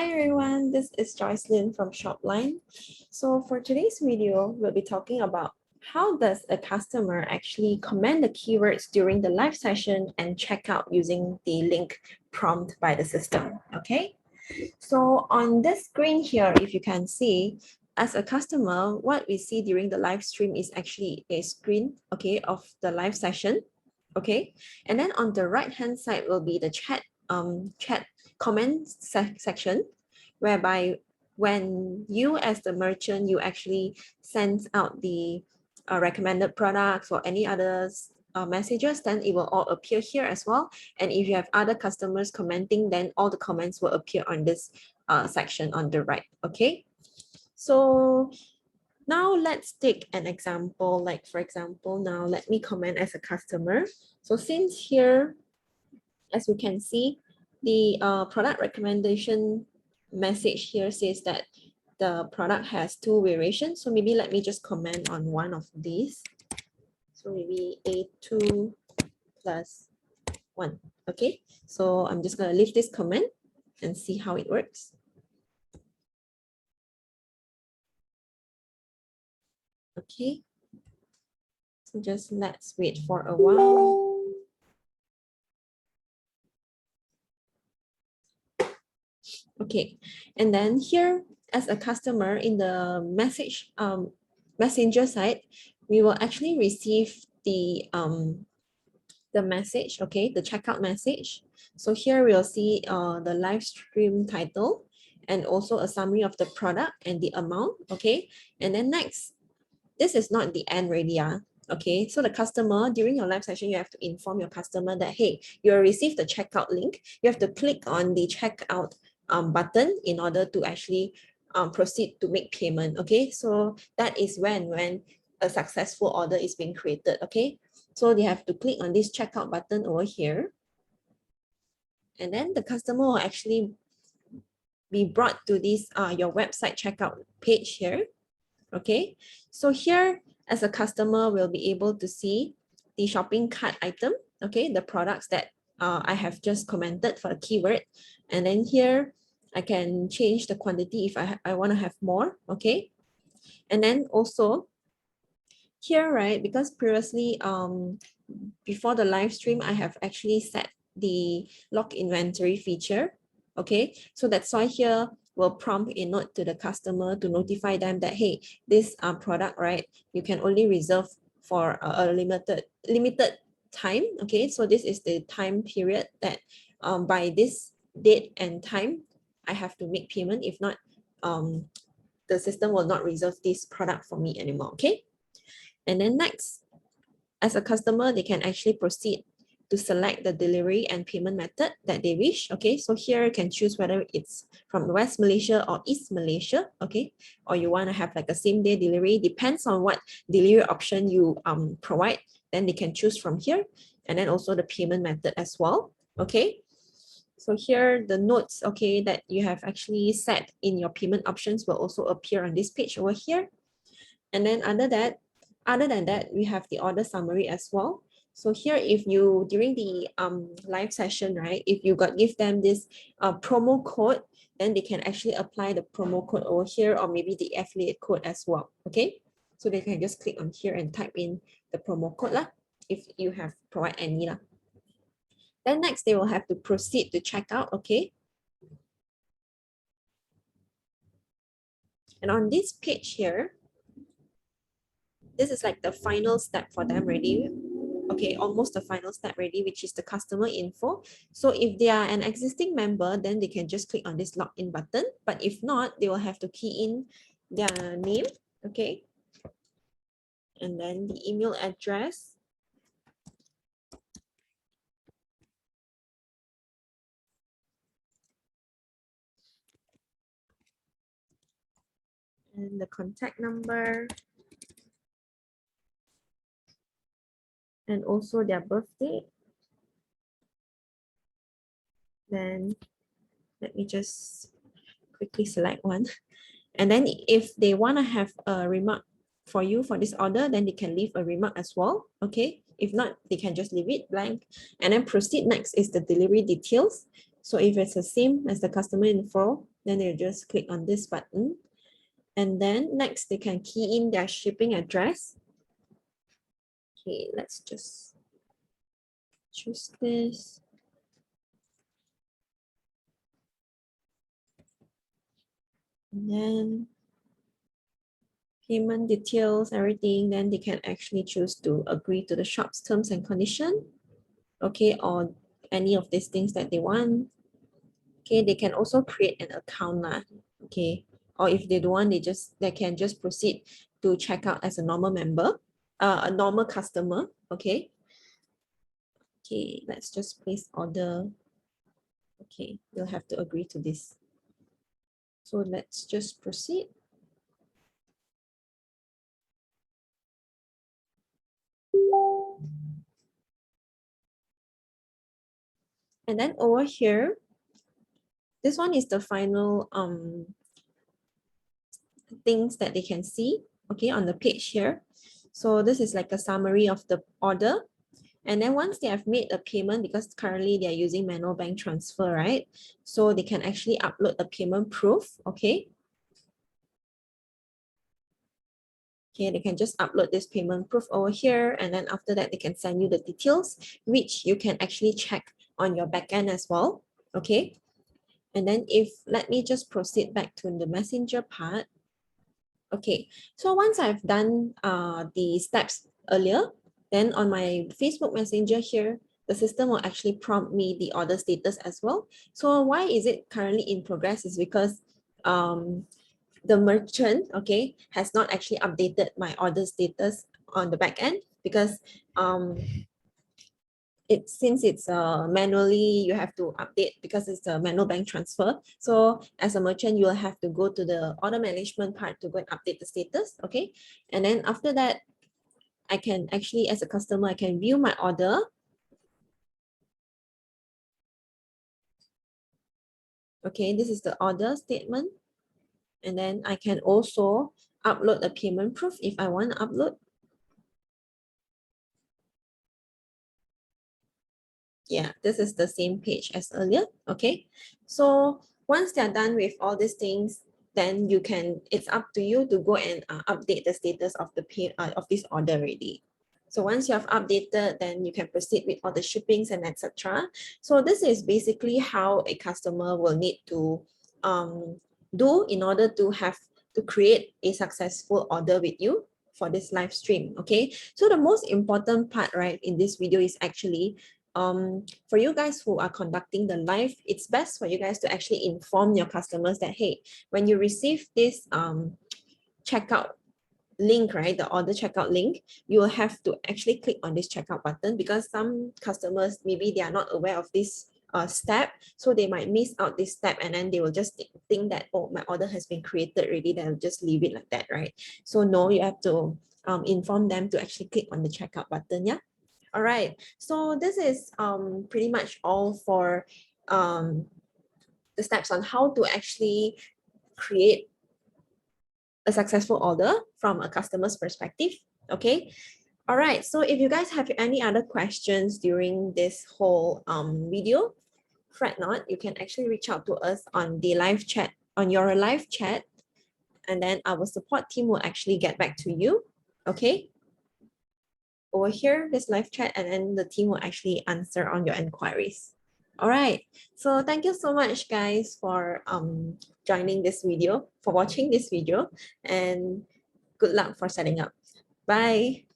Hi everyone, this is Joycelyn from Shopline. So for today's video, we'll be talking about how does a customer actually comment the keywords during the live session and check out using the link prompt by the system, okay? So on this screen here, if you can see, as a customer, what we see during the live stream is actually a screen, okay, of the live session, okay? And then on the right-hand side will be the chat comment section, whereby when you as the merchant, you actually send out the recommended products or any others messages, then it will all appear here as well. And if you have other customers commenting, then all the comments will appear on this section on the right, okay? So now let's take an example, like for example, now let me comment as a customer. So since here, as we can see, the product recommendation message here says that the product has 2 variations. So maybe let me just comment on one of these. So maybe A2 plus 1. Okay, so I'm just going to leave this comment and see how it works. Okay, so just let's wait for a while. Okay, and then here as a customer in the messenger side, we will actually receive the message, okay, the checkout message. So here we'll see the live stream title and also a summary of the product and the amount, okay. And then next, this is not the end ready, okay. So the customer, during your live session, you have to inform your customer that, hey, you will receive the checkout link. You have to click on the checkout button in order to actually proceed to make payment, okay. So that is when a successful order is being created, okay. So they have to click on this checkout button over here, and then the customer will actually be brought to this your website checkout page here, okay. So here as a customer will be able to see the shopping cart item, okay, the products that I have just commented for the keyword. And then here I can change the quantity if I want to have more, okay. And then also here, right, because previously before the live stream, I have actually set the lock inventory feature, okay. So that's why here will prompt a note to the customer to notify them that, hey, this product, right, you can only reserve for a limited time, okay. So this is the time period that by this date and time I have to make payment. If not, the system will not reserve this product for me anymore, okay. And then next, as a customer, they can actually proceed to select the delivery and payment method that they wish, okay. So here you can choose whether it's from West Malaysia or East Malaysia, okay, or you want to have like a same day delivery. Depends on what delivery option you provide, then they can choose from here. And then also the payment method as well, okay. So here the notes, okay, that you have actually set in your payment options will also appear on this page over here. And then other than that, we have the order summary as well. So here, if you, during the live session, right, if you give them this promo code, then they can actually apply the promo code over here, or maybe the affiliate code as well, okay. So they can just click on here and type in the promo code lah, if you have provide any lah. Then next, they will have to proceed to checkout, okay. And on this page here, this is like the final step for them already. Okay, almost the final step already, which is the customer info. So if they are an existing member, then they can just click on this login button. But if not, they will have to key in their name, okay, and then the email address, and the contact number, and also their birthday. Then let me just quickly select one. And then if they want to have a remark for you for this order, then they can leave a remark as well, okay. If not, they can just leave it blank. And then proceed. Next is the delivery details. So if it's the same as the customer info, Then they just click on this button. And then next they can key in their shipping address. Okay, let's just choose this. And then payment details, everything, then they can actually choose to agree to the shop's terms and condition. Okay, or any of these things that they want. Okay, they can also create an account lah. Okay, or if they don't want, they can just proceed to check out as a normal member, a normal customer. Okay. Okay, let's just place order. Okay, you'll have to agree to this. So let's just proceed. And then over here, this one is the final things that they can see, okay, on the page here. So this is like a summary of the order. And then once they have made a payment, because currently they are using manual bank transfer, right? So they can actually upload the payment proof, okay? Okay, they can just upload this payment proof over here. And then after that, they can send you the details, which you can actually check on your backend as well, okay? And then let me just proceed back to the messenger part. Okay, so once I've done the steps earlier, then on my Facebook Messenger here, the system will actually prompt me the order status as well. So why is it currently in progress is because the merchant, okay, has not actually updated my order status on the back end because since it's manually you have to update because it's a manual bank transfer. So as a merchant, you'll have to go to the order management part to go and update the status, okay? And then after that, I can actually, as a customer, I can view my order. Okay, this is the order statement. And then I can also upload a payment proof if I want to upload. Yeah, this is the same page as earlier. Okay, so once they're done with all these things, then it's up to you to go and update the status of of this order already. So once you have updated, then you can proceed with all the shippings and etc. So this is basically how a customer will need to do in order to create a successful order with you for this live stream. Okay, so the most important part, right, in this video is actually for you guys who are conducting the live, it's best for you guys to actually inform your customers that, hey, when you receive this checkout link, right, the order checkout link, you will have to actually click on this checkout button because some customers, maybe they are not aware of this step, so they might miss out this step and then they will just think that, oh, my order has been created already, then I'll just leave it like that, right? So no, you have to inform them to actually click on the checkout button. Yeah. All right, so this is pretty much all for the steps on how to actually create a successful order from a customer's perspective. Okay. All right, so if you guys have any other questions during this whole video, fret not, you can actually reach out to us on the live chat, on your live chat, and then our support team will actually get back to you. Okay. Over here, this live chat, and then the team will actually answer on your inquiries. All right, so thank you so much, guys, for joining this video, for watching this video, and good luck for setting up. Bye.